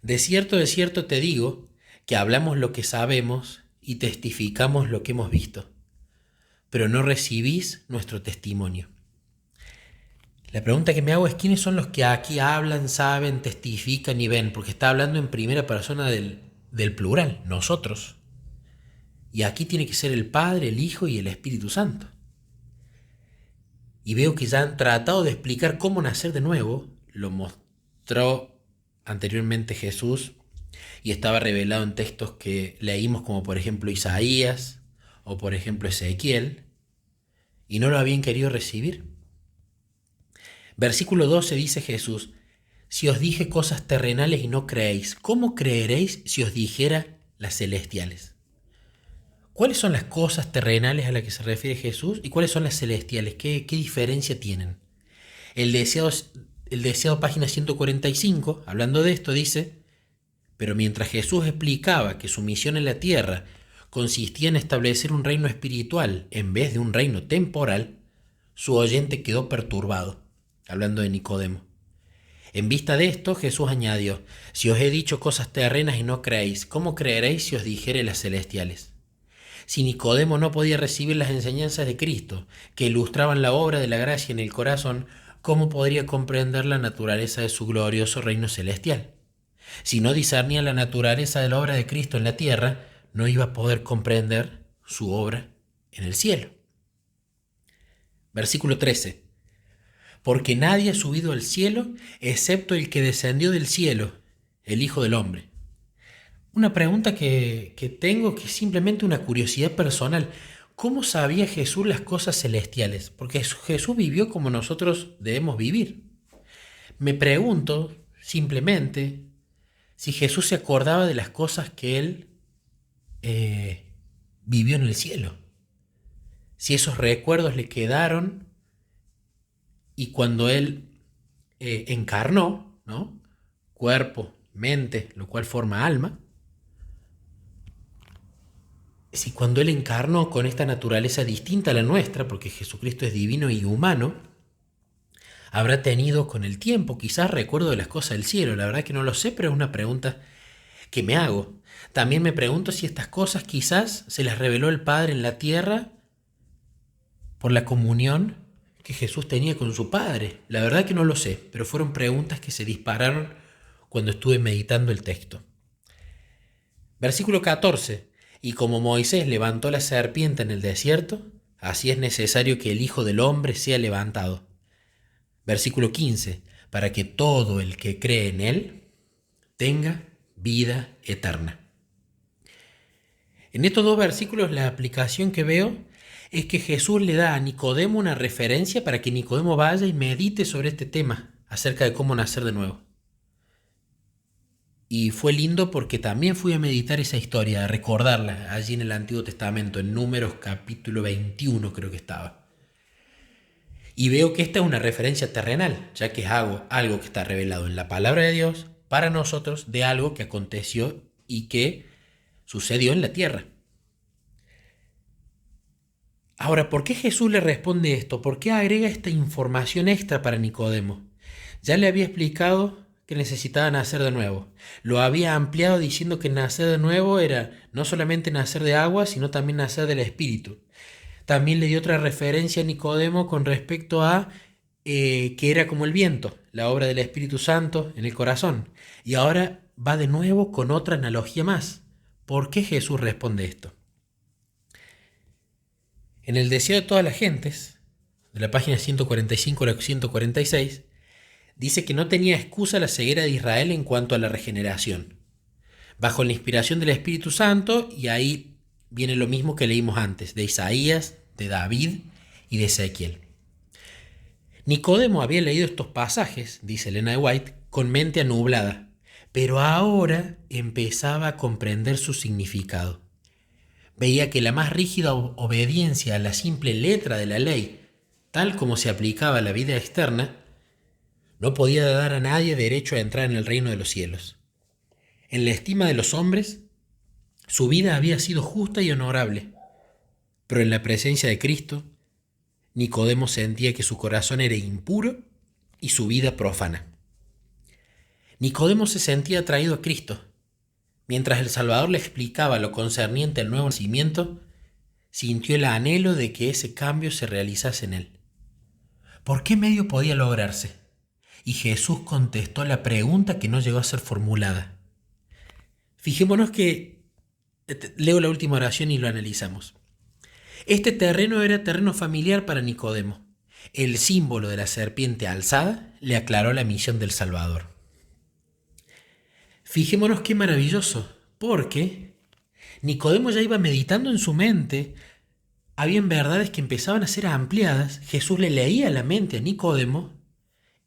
De cierto te digo, que hablamos lo que sabemos y testificamos lo que hemos visto, pero no recibís nuestro testimonio. La pregunta que me hago es ¿quiénes son los que aquí hablan, saben, testifican y ven? Porque está hablando en primera persona del plural, nosotros. Y aquí tiene que ser el Padre, el Hijo y el Espíritu Santo. Y veo que ya han tratado de explicar cómo nacer de nuevo. Lo mostró anteriormente Jesús y estaba revelado en textos que leímos como por ejemplo Isaías o por ejemplo Ezequiel, y no lo habían querido recibir. Versículo 12 dice Jesús: si os dije cosas terrenales y no creéis, ¿cómo creeréis si os dijera las celestiales? ¿Cuáles son las cosas terrenales a las que se refiere Jesús y cuáles son las celestiales? ¿Qué diferencia tienen? El deseado página 145, hablando de esto, dice: pero mientras Jesús explicaba que su misión en la tierra consistía en establecer un reino espiritual en vez de un reino temporal, su oyente quedó perturbado, hablando de Nicodemo. En vista de esto, Jesús añadió: si os he dicho cosas terrenas y no creéis, ¿cómo creeréis si os dijere las celestiales? Si Nicodemo no podía recibir las enseñanzas de Cristo, que ilustraban la obra de la gracia en el corazón, ¿cómo podría comprender la naturaleza de su glorioso reino celestial? Si no discernía la naturaleza de la obra de Cristo en la tierra, no iba a poder comprender su obra en el cielo. Versículo 13. Porque nadie ha subido al cielo excepto el que descendió del cielo, el Hijo del Hombre. Una pregunta que tengo, que es simplemente una curiosidad personal. ¿Cómo sabía Jesús las cosas celestiales? Porque Jesús vivió como nosotros debemos vivir. Me pregunto simplemente si Jesús se acordaba de las cosas que él vivió en el cielo. Si esos recuerdos le quedaron y cuando él encarnó, ¿no? Cuerpo, mente, lo cual forma alma. Si cuando él encarnó con esta naturaleza distinta a la nuestra, porque Jesucristo es divino y humano, habrá tenido con el tiempo quizás recuerdo de las cosas del cielo. La verdad que no lo sé, pero es una pregunta que me hago. También me pregunto si estas cosas quizás se las reveló el Padre en la tierra por la comunión que Jesús tenía con su Padre. La verdad que no lo sé, pero fueron preguntas que se dispararon cuando estuve meditando el texto. Versículo 14. Y como Moisés levantó la serpiente en el desierto, así es necesario que el Hijo del Hombre sea levantado. Versículo 15. Para que todo el que cree en él tenga vida eterna. En estos dos versículos la aplicación que veo es que Jesús le da a Nicodemo una referencia para que Nicodemo vaya y medite sobre este tema acerca de cómo nacer de nuevo. Y fue lindo porque también fui a meditar esa historia, a recordarla allí en el Antiguo Testamento, en Números capítulo 21 creo que estaba. Y veo que esta es una referencia terrenal, ya que es algo que está revelado en la palabra de Dios para nosotros de algo que aconteció y que sucedió en la tierra. Ahora, ¿por qué Jesús le responde esto? ¿Por qué agrega esta información extra para Nicodemo? Ya le había explicado que necesitaba nacer de nuevo. Lo había ampliado diciendo que nacer de nuevo era no solamente nacer de agua, sino también nacer del Espíritu. También le dio otra referencia a Nicodemo con respecto a que era como el viento, la obra del Espíritu Santo en el corazón. Y ahora va de nuevo con otra analogía más. ¿Por qué Jesús responde esto? En el deseo de todas las gentes, de la página 145 a la 146, dice que no tenía excusa la ceguera de Israel en cuanto a la regeneración. Bajo la inspiración del Espíritu Santo, y ahí viene lo mismo que leímos antes, de Isaías, de David y de Ezequiel. Nicodemo había leído estos pasajes, dice Elena de White, con mente anublada, pero ahora empezaba a comprender su significado. Veía que la más rígida obediencia a la simple letra de la ley, tal como se aplicaba a la vida externa, no podía dar a nadie derecho a entrar en el reino de los cielos. En la estima de los hombres, su vida había sido justa y honorable, pero en la presencia de Cristo, Nicodemo sentía que su corazón era impuro y su vida profana. Nicodemo se sentía atraído a Cristo. Mientras el Salvador le explicaba lo concerniente al nuevo nacimiento, sintió el anhelo de que ese cambio se realizase en él. ¿Por qué medio podía lograrse? Y Jesús contestó la pregunta que no llegó a ser formulada. Fijémonos que leo la última oración y lo analizamos. Este terreno era terreno familiar para Nicodemo. El símbolo de la serpiente alzada le aclaró la misión del Salvador. Fijémonos qué maravilloso, porque Nicodemo ya iba meditando en su mente. Habían verdades que empezaban a ser ampliadas. Jesús le leía la mente a Nicodemo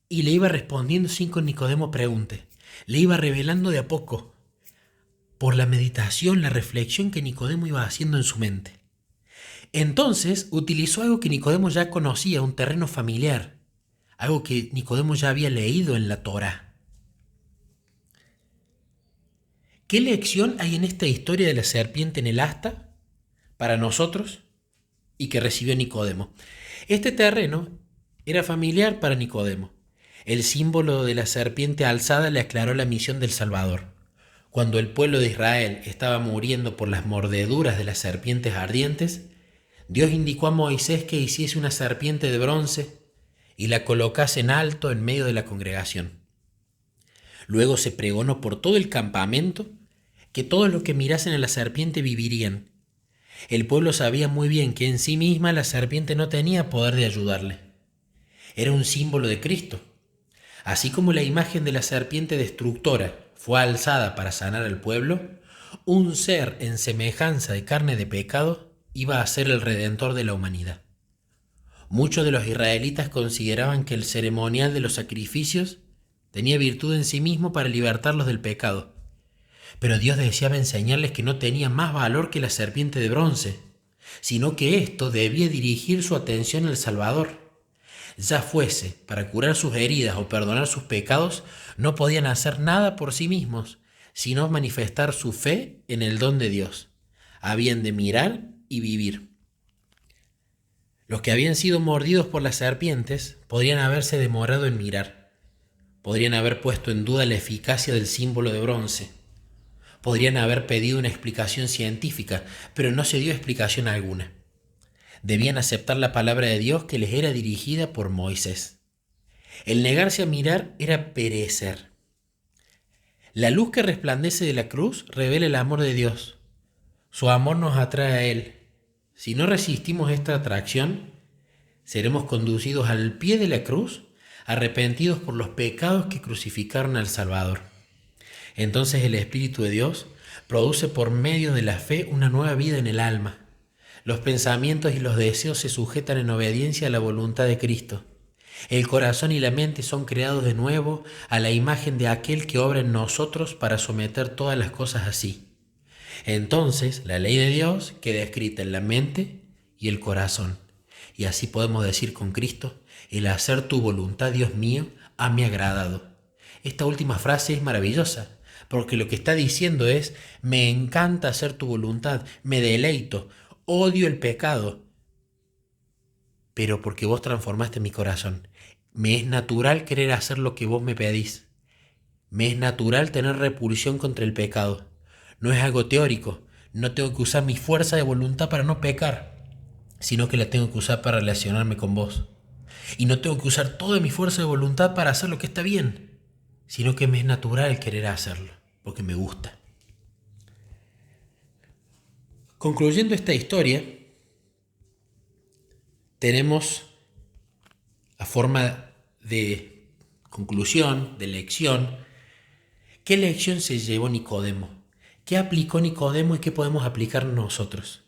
y le iba respondiendo sin que Nicodemo pregunte. Le iba revelando de a poco, por la meditación, la reflexión que Nicodemo iba haciendo en su mente. Entonces utilizó algo que Nicodemo ya conocía, un terreno familiar, algo que Nicodemo ya había leído en la Torá. ¿Qué lección hay en esta historia de la serpiente en el asta para nosotros y que recibió Nicodemo? Este terreno era familiar para Nicodemo. El símbolo de la serpiente alzada le aclaró la misión del Salvador. Cuando el pueblo de Israel estaba muriendo por las mordeduras de las serpientes ardientes, Dios indicó a Moisés que hiciese una serpiente de bronce y la colocase en alto en medio de la congregación. Luego se pregonó por todo el campamento que todos los que mirasen a la serpiente vivirían. El pueblo sabía muy bien que en sí misma la serpiente no tenía poder de ayudarle. Era un símbolo de Cristo. Así como la imagen de la serpiente destructora fue alzada para sanar al pueblo, un ser en semejanza de carne de pecado iba a ser el redentor de la humanidad. Muchos de los israelitas consideraban que el ceremonial de los sacrificios tenía virtud en sí mismo para libertarlos del pecado, pero Dios deseaba enseñarles que no tenía más valor que la serpiente de bronce, sino que esto debía dirigir su atención al Salvador. Ya fuese para curar sus heridas o perdonar sus pecados, no podían hacer nada por sí mismos, sino manifestar su fe en el don de Dios. Habían de mirar y vivir. Los que habían sido mordidos por las serpientes podrían haberse demorado en mirar. Podrían haber puesto en duda la eficacia del símbolo de bronce. Podrían haber pedido una explicación científica, pero no se dio explicación alguna. Debían aceptar la palabra de Dios que les era dirigida por Moisés. El negarse a mirar era perecer. La luz que resplandece de la cruz revela el amor de Dios. Su amor nos atrae a Él. Si no resistimos esta atracción, seremos conducidos al pie de la cruz, arrepentidos por los pecados que crucificaron al Salvador. Entonces el Espíritu de Dios produce por medio de la fe una nueva vida en el alma. Los pensamientos y los deseos se sujetan en obediencia a la voluntad de Cristo. El corazón y la mente son creados de nuevo a la imagen de aquel que obra en nosotros para someter todas las cosas así. Entonces la ley de Dios queda escrita en la mente y el corazón. Y así podemos decir con Cristo: el hacer tu voluntad, Dios mío, hame agradado. Esta última frase es maravillosa, porque lo que está diciendo es: me encanta hacer tu voluntad, me deleito, odio el pecado, pero porque vos transformaste mi corazón. Me es natural querer hacer lo que vos me pedís. Me es natural tener repulsión contra el pecado. No es algo teórico. No tengo que usar mi fuerza de voluntad para no pecar, sino que la tengo que usar para relacionarme con vos. Y no tengo que usar toda mi fuerza de voluntad para hacer lo que está bien, sino que me es natural querer hacerlo, porque me gusta. Concluyendo esta historia, tenemos a forma de conclusión, de lección, ¿qué lección se llevó Nicodemo? ¿Qué aplicó Nicodemo y qué podemos aplicar nosotros?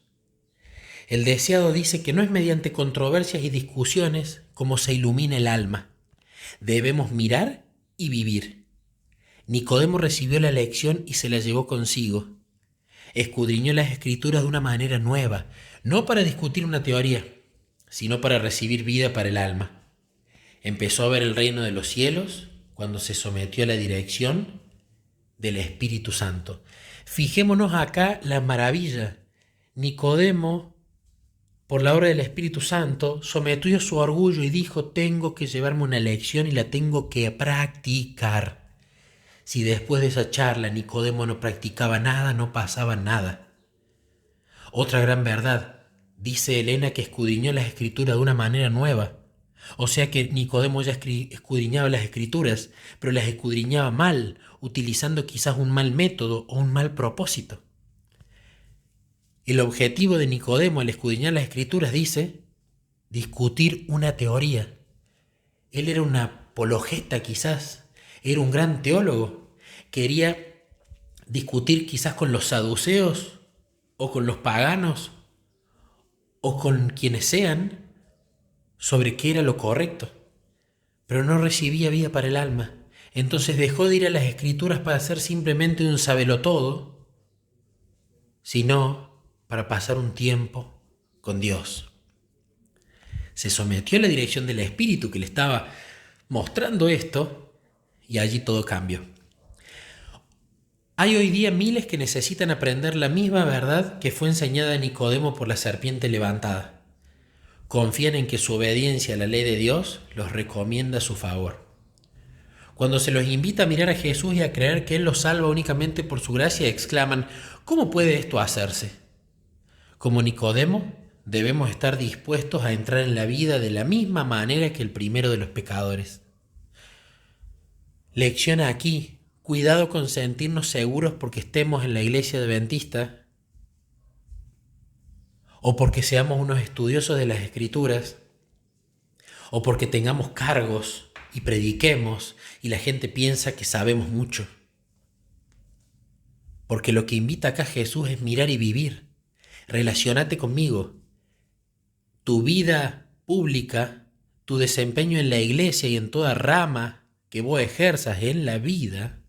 El deseado dice que no es mediante controversias y discusiones como se ilumina el alma. Debemos mirar y vivir. Nicodemo recibió la lección y se la llevó consigo. Escudriñó las Escrituras de una manera nueva, no para discutir una teoría, sino para recibir vida para el alma. Empezó a ver el reino de los cielos cuando se sometió a la dirección del Espíritu Santo. Fijémonos acá la maravilla. Nicodemo, por la obra del Espíritu Santo, sometió su orgullo y dijo: tengo que llevarme una lección y la tengo que practicar. Si después de esa charla Nicodemo no practicaba nada, no pasaba nada. Otra gran verdad, dice Elena, que escudriñó las Escrituras de una manera nueva. O sea que Nicodemo ya escudriñaba las Escrituras, pero las escudriñaba mal, utilizando quizás un mal método o un mal propósito. El objetivo de Nicodemo al escudriñar las Escrituras, dice, discutir una teoría. Él era un apologeta quizás, era un gran teólogo. Quería discutir quizás con los saduceos o con los paganos o con quienes sean sobre qué era lo correcto, pero no recibía vida para el alma. Entonces dejó de ir a las Escrituras para ser simplemente un sabelotodo, sino para pasar un tiempo con Dios. Se sometió a la dirección del Espíritu que le estaba mostrando esto, y allí todo cambió. Hay hoy día miles que necesitan aprender la misma verdad que fue enseñada a Nicodemo por la serpiente levantada. Confían en que su obediencia a la ley de Dios los recomienda a su favor. Cuando se los invita a mirar a Jesús y a creer que Él los salva únicamente por su gracia, exclaman: ¿cómo puede esto hacerse? Como Nicodemo, debemos estar dispuestos a entrar en la vida de la misma manera que el primero de los pecadores. Lección aquí: cuidado con sentirnos seguros porque estemos en la iglesia adventista o porque seamos unos estudiosos de las Escrituras o porque tengamos cargos y prediquemos y la gente piensa que sabemos mucho. Porque lo que invita acá Jesús es mirar y vivir. Relaciónate conmigo. Tu vida pública, tu desempeño en la iglesia y en toda rama que vos ejerzas en la vida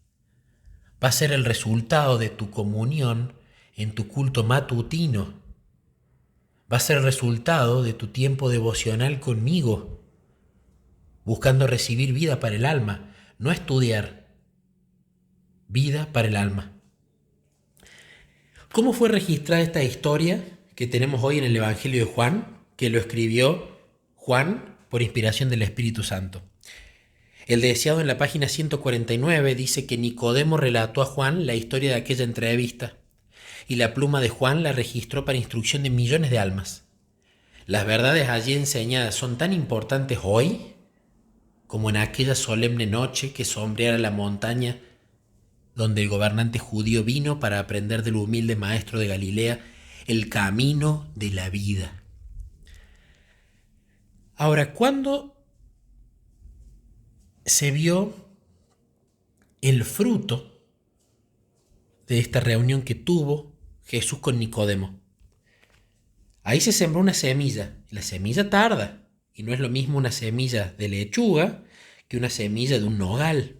va a ser el resultado de tu comunión en tu culto matutino. Va a ser el resultado de tu tiempo devocional conmigo, buscando recibir vida para el alma, no estudiar, vida para el alma. ¿Cómo fue registrada esta historia que tenemos hoy en el Evangelio de Juan, que lo escribió Juan por inspiración del Espíritu Santo? El deseado en la página 149 dice que Nicodemo relató a Juan la historia de aquella entrevista y la pluma de Juan la registró para instrucción de millones de almas. Las verdades allí enseñadas son tan importantes hoy como en aquella solemne noche que sombreara la montaña donde el gobernante judío vino para aprender del humilde maestro de Galilea el camino de la vida. Ahora, ¿cuándo se vio el fruto de esta reunión que tuvo Jesús con Nicodemo? Ahí se sembró una semilla. La semilla tarda, y no es lo mismo una semilla de lechuga que una semilla de un nogal.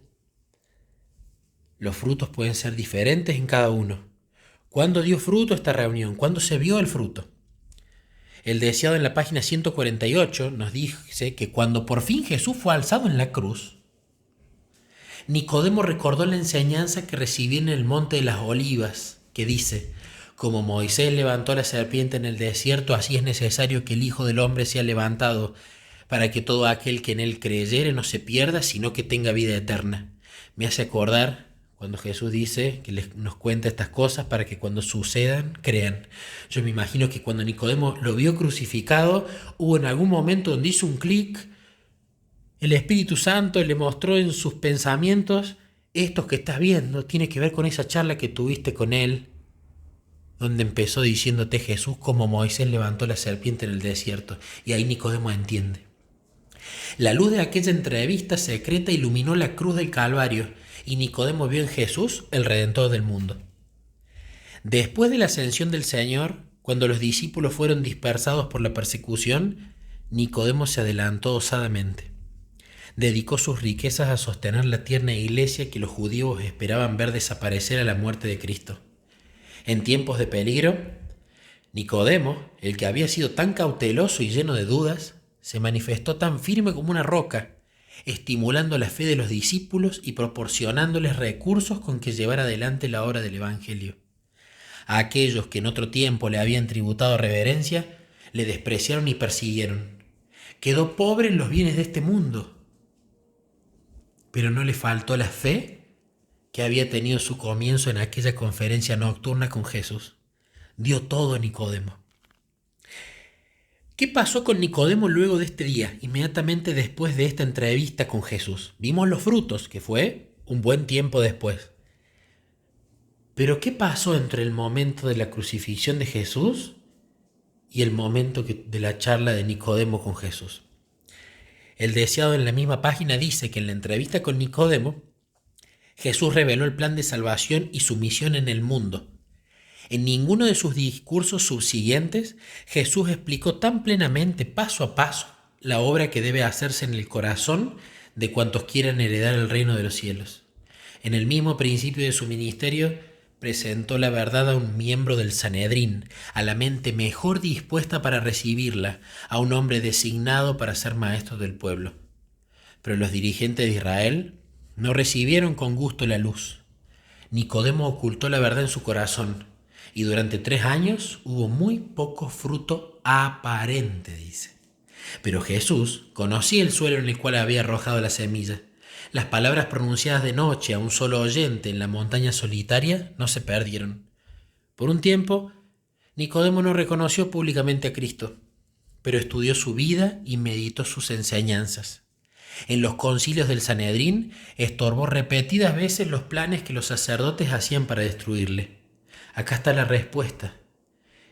Los frutos pueden ser diferentes en cada uno. ¿Cuándo dio fruto esta reunión? ¿Cuándo se vio el fruto? El deseado en la página 148 nos dice que cuando por fin Jesús fue alzado en la cruz, Nicodemo recordó la enseñanza que recibió en el monte de las Olivas, que dice: como Moisés levantó la serpiente en el desierto, así es necesario que el Hijo del Hombre sea levantado, para que todo aquel que en él creyere no se pierda, sino que tenga vida eterna. Me hace acordar cuando Jesús dice que nos cuenta estas cosas para que cuando sucedan, crean. Yo me imagino que cuando Nicodemo lo vio crucificado, hubo en algún momento donde hizo un clic, el Espíritu Santo le mostró en sus pensamientos: estos que estás viendo tiene que ver con esa charla que tuviste con él, donde empezó diciéndote Jesús como Moisés levantó la serpiente en el desierto. Y ahí Nicodemo entiende. La luz de aquella entrevista secreta iluminó la cruz del Calvario y Nicodemo vio en Jesús el Redentor del mundo. Después de la ascensión del Señor, cuando los discípulos fueron dispersados por la persecución, Nicodemo se adelantó osadamente. Dedicó sus riquezas a sostener la tierna iglesia que los judíos esperaban ver desaparecer a la muerte de Cristo. En tiempos de peligro, Nicodemo, el que había sido tan cauteloso y lleno de dudas, se manifestó tan firme como una roca, estimulando la fe de los discípulos y proporcionándoles recursos con que llevar adelante la obra del Evangelio. A aquellos que en otro tiempo le habían tributado reverencia, le despreciaron y persiguieron. Quedó pobre en los bienes de este mundo, pero no le faltó la fe que había tenido su comienzo en aquella conferencia nocturna con Jesús. Dio todo a Nicodemo. ¿Qué pasó con Nicodemo luego de este día, inmediatamente después de esta entrevista con Jesús? Vimos los frutos, que fue un buen tiempo después. Pero ¿qué pasó entre el momento de la crucifixión de Jesús y el momento de la charla de Nicodemo con Jesús? El deseado en la misma página dice que en la entrevista con Nicodemo, Jesús reveló el plan de salvación y su misión en el mundo. En ninguno de sus discursos subsiguientes, Jesús explicó tan plenamente, paso a paso, la obra que debe hacerse en el corazón de cuantos quieran heredar el reino de los cielos. En el mismo principio de su ministerio, presentó la verdad a un miembro del Sanedrín, a la mente mejor dispuesta para recibirla, a un hombre designado para ser maestro del pueblo. Pero los dirigentes de Israel no recibieron con gusto la luz. Nicodemo ocultó la verdad en su corazón, y durante 3 años hubo muy poco fruto aparente, dice. Pero Jesús conocía el suelo en el cual había arrojado la semilla. Las palabras pronunciadas de noche a un solo oyente en la montaña solitaria no se perdieron. Por un tiempo, Nicodemo no reconoció públicamente a Cristo, pero estudió su vida y meditó sus enseñanzas. En los concilios del Sanedrín estorbó repetidas veces los planes que los sacerdotes hacían para destruirle. Acá está la respuesta.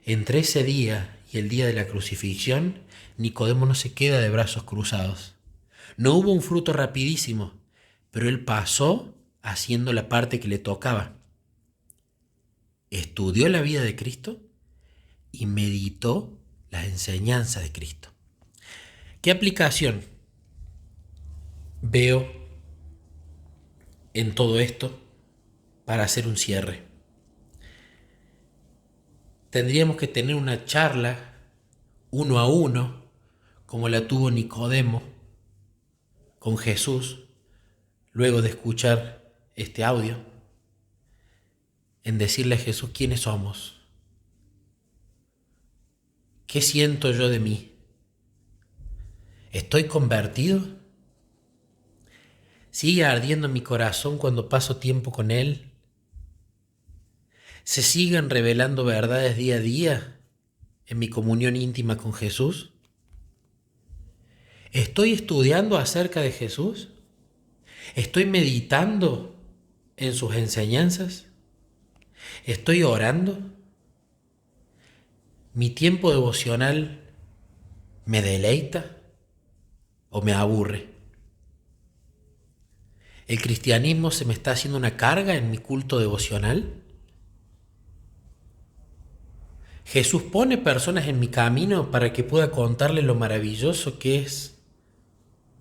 Entre ese día y el día de la crucifixión, Nicodemo no se queda de brazos cruzados. No hubo un fruto rapidísimo, pero él pasó haciendo la parte que le tocaba. Estudió la vida de Cristo y meditó las enseñanzas de Cristo. ¿Qué aplicación veo en todo esto para hacer un cierre? Tendríamos que tener una charla 1 a 1, como la tuvo Nicodemo con Jesús, luego de escuchar este audio, en decirle a Jesús quiénes somos, qué siento yo de mí, ¿estoy convertido? ¿Sigue ardiendo mi corazón cuando paso tiempo con Él? ¿Se siguen revelando verdades día a día en mi comunión íntima con Jesús? ¿Estoy estudiando acerca de Jesús? ¿Estoy meditando en sus enseñanzas? ¿Estoy orando? ¿Mi tiempo devocional me deleita o me aburre? ¿El cristianismo se me está haciendo una carga en mi culto devocional? ¿Jesús pone personas en mi camino para que pueda contarles lo maravilloso que es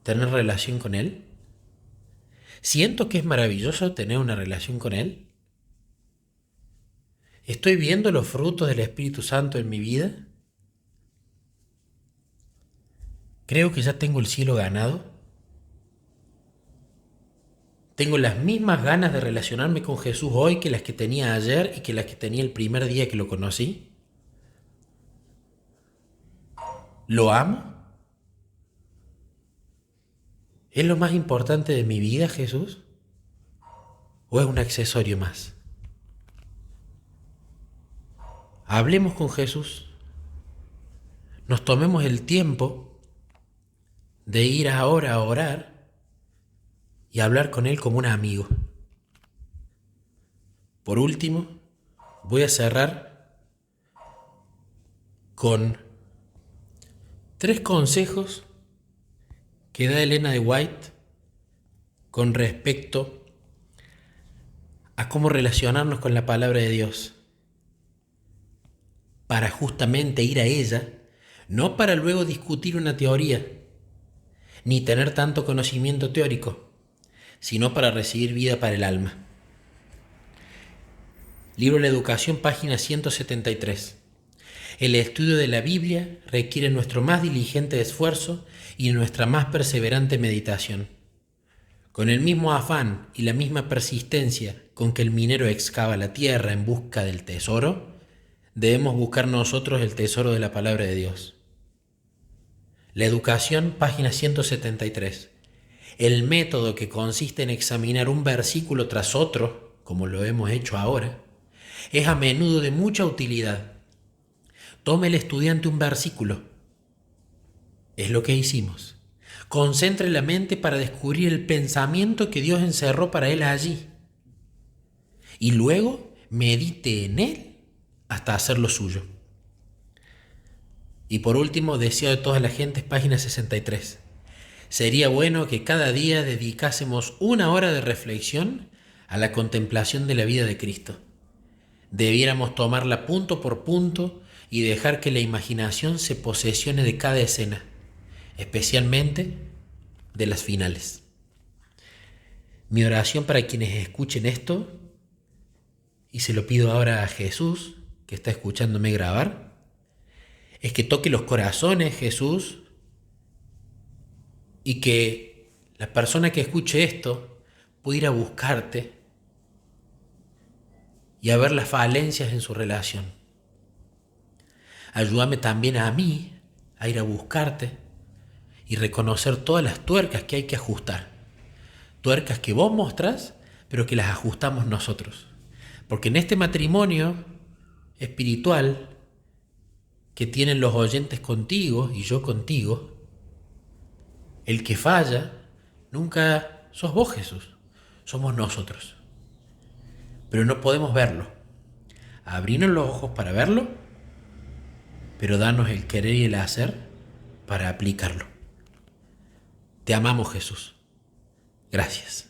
tener relación con Él? ¿Siento que es maravilloso tener una relación con Él? ¿Estoy viendo los frutos del Espíritu Santo en mi vida? ¿Creo que ya tengo el cielo ganado? ¿Tengo las mismas ganas de relacionarme con Jesús hoy que las que tenía ayer y que las que tenía el primer día que lo conocí? ¿Lo amo? ¿Es lo más importante de mi vida, Jesús? ¿O es un accesorio más? Hablemos con Jesús. Nos tomemos el tiempo de ir ahora a orar y hablar con Él como un amigo. Por último, voy a cerrar con 3 consejos que da Elena de White con respecto a cómo relacionarnos con la palabra de Dios, para justamente ir a ella no para luego discutir una teoría, ni tener tanto conocimiento teórico, sino para recibir vida para el alma. Libro La Educación, página 173. El estudio de la Biblia requiere nuestro más diligente esfuerzo y nuestra más perseverante meditación. Con el mismo afán y la misma persistencia con que el minero excava la tierra en busca del tesoro, debemos buscar nosotros el tesoro de la palabra de Dios. La Educación, página 173. El método que consiste en examinar un versículo tras otro, como lo hemos hecho ahora, es a menudo de mucha utilidad. Tome el estudiante un versículo. Es lo que hicimos. Concentre la mente para descubrir el pensamiento que Dios encerró para él allí. Y luego medite en él hasta hacerlo suyo. Y por último, Deseo de todas las gentes, página 63. Sería bueno que cada día dedicásemos 1 hora de reflexión a la contemplación de la vida de Cristo. Debiéramos tomarla punto por punto y dejar que la imaginación se posesione de cada escena, especialmente de las finales. Mi oración para quienes escuchen esto, y se lo pido ahora a Jesús, que está escuchándome grabar, es que toque los corazones, Jesús, y que la persona que escuche esto pueda ir a buscarte y a ver las falencias en su relación. Ayúdame también a mí a ir a buscarte y reconocer todas las tuercas que hay que ajustar. Tuercas que vos mostrás, pero que las ajustamos nosotros. Porque en este matrimonio espiritual que tienen los oyentes contigo y yo contigo, el que falla nunca sos vos, Jesús, somos nosotros. Pero no podemos verlo. Abrinos los ojos para verlo, pero danos el querer y el hacer para aplicarlo. Te amamos, Jesús. Gracias.